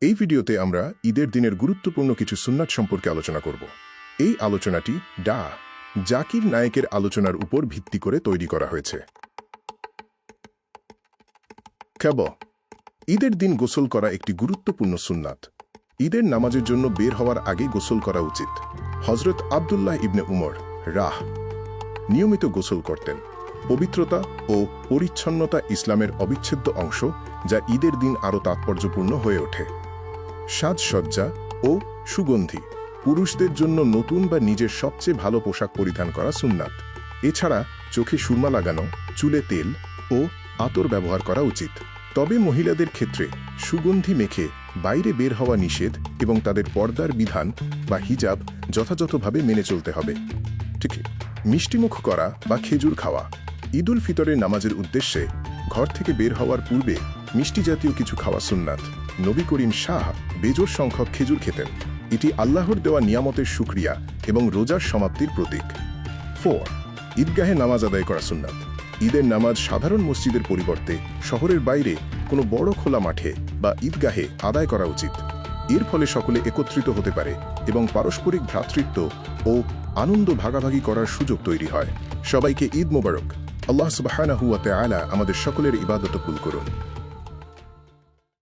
এই ভিডিওতে আমরা ঈদের দিনের গুরুত্বপূর্ণ কিছু সুন্নাত সম্পর্কে আলোচনা করব। এই আলোচনাটি জাকির নায়েকের আলোচনার উপর ভিত্তি করে তৈরি করা হয়েছে। ঈদের দিন গোসল করা একটি গুরুত্বপূর্ণ সুন্নাত। ঈদের নামাজের জন্য বের হওয়ার আগে গোসল করা উচিত। হযরত আব্দুল্লাহ ইবনে উমর নিয়মিত গোসল করতেন। পবিত্রতা ও পরিচ্ছন্নতা ইসলামের অবিচ্ছেদ্য অংশ, যা ঈদের দিন আরও তাৎপর্যপূর্ণ হয়ে ওঠে। সাজসজ্জা ও সুগন্ধি পুরুষদের জন্য নতুন বা নিজের সবচেয়ে ভালো পোশাক পরিধান করা সুন্নাত। এছাড়া চোখে সুরমা লাগানো, চুলে তেল ও আতর ব্যবহার করা উচিত। তবে মহিলাদের ক্ষেত্রে সুগন্ধি মেখে বাইরে বের হওয়া নিষেধ এবং তাদের পর্দার বিধান বা হিজাব যথাযথভাবে মেনে চলতে হবে। ঠিক মিষ্টিমুখ করা বা খেজুর খাওয়া ঈদুল ফিতরের নামাজের উদ্দেশ্যে ঘর থেকে বের হওয়ার পূর্বে মিষ্টি জাতীয় কিছু খাওয়া সুন্নাত। নবী করিম বেজোড় সংখ্যক খেজুর খেতেন। এটি আল্লাহর দেওয়া নিয়ামতের শুকরিয়া এবং রোজার সমাপ্তির প্রতীক। 4. ঈদগাহে নামাজ আদায় করা সুন্নাত। ঈদের নামাজ সাধারণ মসজিদের পরিবর্তে শহরের বাইরে কোনো বড় খোলা মাঠে বা ঈদগাহে আদায় করা উচিত। এর ফলে সকলে একত্রিত হতে পারে এবং পারস্পরিক ভ্রাতৃত্ব ও আনন্দ ভাগাভাগি করার সুযোগ তৈরি হয়। সবাইকে ঈদ মোবারক। আল্লাহ সুবহানাহু ওয়া তাআলা আমাদের সকলের ইবাদত কবুল করুন।